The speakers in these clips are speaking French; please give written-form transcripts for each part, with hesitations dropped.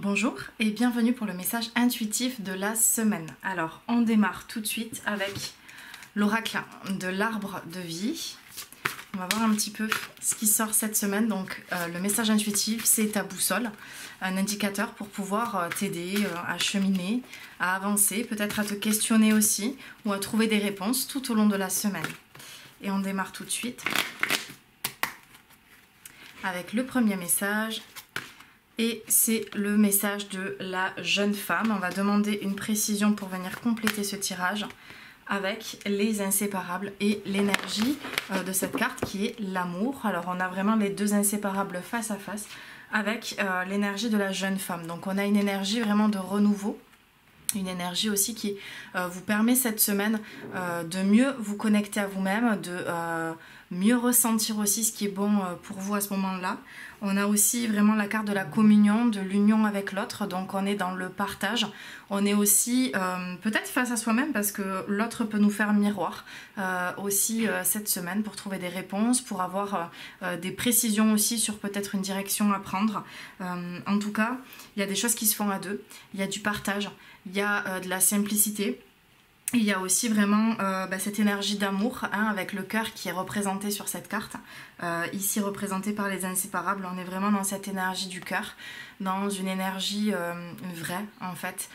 Bonjour et bienvenue pour le message intuitif de la semaine. Alors, on démarre tout de suite avec l'oracle de l'arbre de vie. On va voir un petit peu ce qui sort cette semaine. Donc, le message intuitif, c'est ta boussole, un indicateur pour pouvoir t'aider à cheminer, à avancer, peut-être à te questionner aussi ou à trouver des réponses tout au long de la semaine. Et on démarre tout de suite avec le premier message. Et c'est le message de la jeune femme. On va demander une précision pour venir compléter ce tirage avec les inséparables et l'énergie de cette carte qui est l'amour. Alors on a vraiment les deux inséparables face à face avec l'énergie de la jeune femme. Donc on a une énergie vraiment de renouveau. Une énergie aussi qui vous permet cette semaine de mieux vous connecter à vous-même, de mieux ressentir aussi ce qui est bon pour vous à ce moment-là. On a aussi vraiment la carte de la communion, de l'union avec l'autre, donc on est dans le partage. On est aussi peut-être face à soi-même parce que l'autre peut nous faire miroir aussi cette semaine pour trouver des réponses, pour avoir des précisions aussi sur peut-être une direction à prendre. En tout cas, il y a des choses qui se font à deux, il y a du partage, il y a de la simplicité. Il y a aussi vraiment cette énergie d'amour avec le cœur qui est représenté sur cette carte, ici représenté par les inséparables. On est vraiment dans cette énergie du cœur, dans une énergie vraie en fait,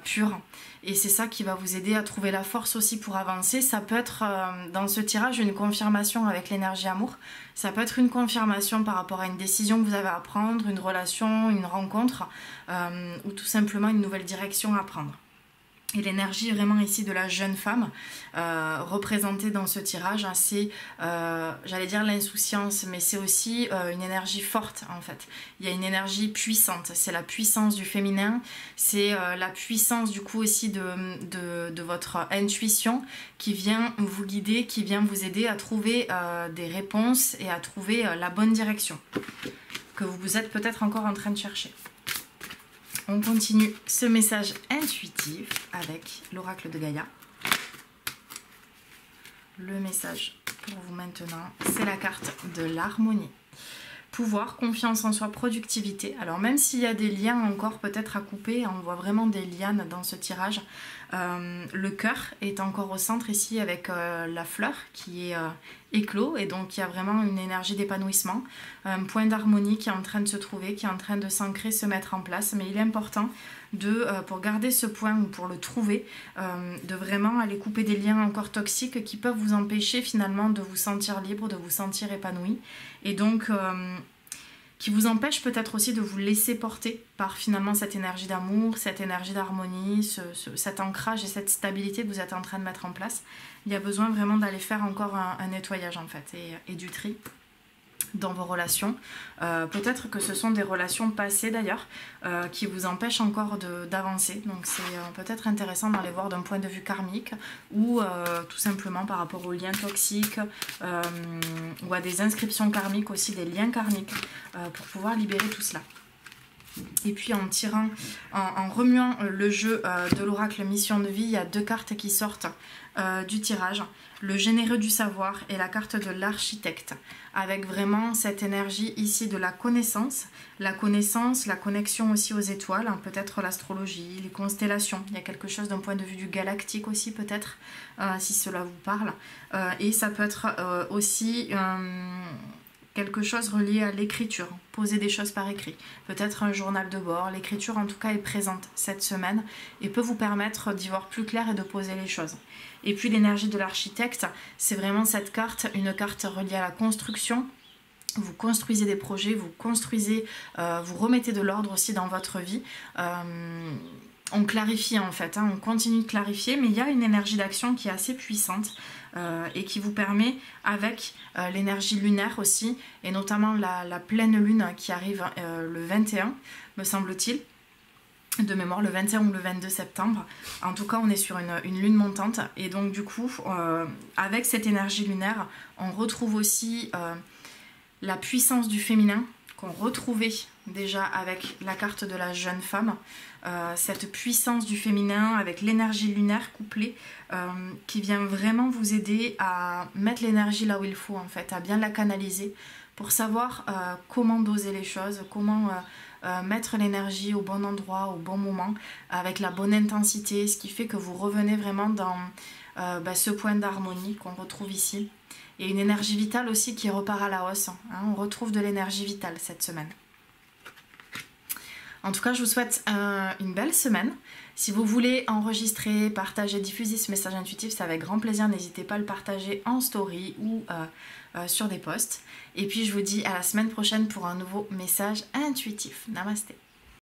pure. Et c'est ça qui va vous aider à trouver la force aussi pour avancer. Ça peut être dans ce tirage une confirmation avec l'énergie amour. Ça peut être une confirmation par rapport à une décision que vous avez à prendre, une relation, une rencontre ou tout simplement une nouvelle direction à prendre. Et l'énergie vraiment ici de la jeune femme représentée dans ce tirage, c'est, j'allais dire l'insouciance, mais c'est aussi une énergie forte en fait. Il y a une énergie puissante, c'est la puissance du féminin, c'est la puissance du coup aussi de votre intuition qui vient vous guider, qui vient vous aider à trouver des réponses et à trouver la bonne direction que vous êtes peut-être encore en train de chercher. On continue ce message intuitif avec l'oracle de Gaïa. Le message pour vous maintenant, c'est la carte de l'harmonie. Pouvoir, confiance en soi, productivité. Alors même s'il y a des liens encore peut-être à couper, on voit vraiment des lianes dans ce tirage. Le cœur est encore au centre ici avec la fleur qui est éclos et donc il y a vraiment une énergie d'épanouissement, un point d'harmonie qui est en train de se trouver, qui est en train de s'ancrer, se mettre en place. Mais il est important pour garder ce point ou pour le trouver, de vraiment aller couper des liens encore toxiques qui peuvent vous empêcher finalement de vous sentir libre, de vous sentir épanoui. Et donc qui vous empêche peut-être aussi de vous laisser porter par finalement cette énergie d'amour, cette énergie d'harmonie, cet ancrage et cette stabilité que vous êtes en train de mettre en place. Il y a besoin vraiment d'aller faire encore un nettoyage en fait et du tri dans vos relations. Peut-être que ce sont des relations passées d'ailleurs qui vous empêchent encore d'avancer. Donc c'est peut-être intéressant d'aller voir d'un point de vue karmique ou tout simplement par rapport aux liens toxiques ou à des inscriptions karmiques aussi, des liens karmiques pour pouvoir libérer tout cela. Et puis en remuant le jeu de l'oracle mission de vie, il y a deux cartes qui sortent du tirage. Le généreux du savoir et la carte de l'architecte, avec vraiment cette énergie ici de la connaissance, la connexion aussi aux étoiles, peut-être l'astrologie, les constellations. Il y a quelque chose d'un point de vue du galactique aussi peut-être, si cela vous parle. Et ça peut être aussi quelque chose relié à l'écriture, poser des choses par écrit, peut-être un journal de bord. L'écriture en tout cas est présente cette semaine et peut vous permettre d'y voir plus clair et de poser les choses. Et puis l'énergie de l'architecte, c'est vraiment cette carte, une carte reliée à la construction. Vous construisez des projets, vous construisez, vous remettez de l'ordre aussi dans votre vie. On clarifie en fait, on continue de clarifier, mais il y a une énergie d'action qui est assez puissante et qui vous permet, avec l'énergie lunaire aussi, et notamment la pleine lune qui arrive le 21, me semble-t-il, de mémoire le 21 ou le 22 septembre. En tout cas, on est sur une lune montante et donc du coup, avec cette énergie lunaire, on retrouve aussi la puissance du féminin qu'on retrouvait déjà avec la carte de la jeune femme, cette puissance du féminin avec l'énergie lunaire couplée qui vient vraiment vous aider à mettre l'énergie là où il faut en fait, à bien la canaliser pour savoir comment doser les choses, comment mettre l'énergie au bon endroit, au bon moment, avec la bonne intensité, ce qui fait que vous revenez vraiment dans ce point d'harmonie qu'on retrouve ici. Et une énergie vitale aussi qui repart à la hausse. Hein. On retrouve de l'énergie vitale cette semaine. En tout cas, je vous souhaite une belle semaine. Si vous voulez enregistrer, partager, diffuser ce message intuitif, c'est avec grand plaisir. N'hésitez pas à le partager en story ou sur des posts. Et puis, je vous dis à la semaine prochaine pour un nouveau message intuitif. Namasté.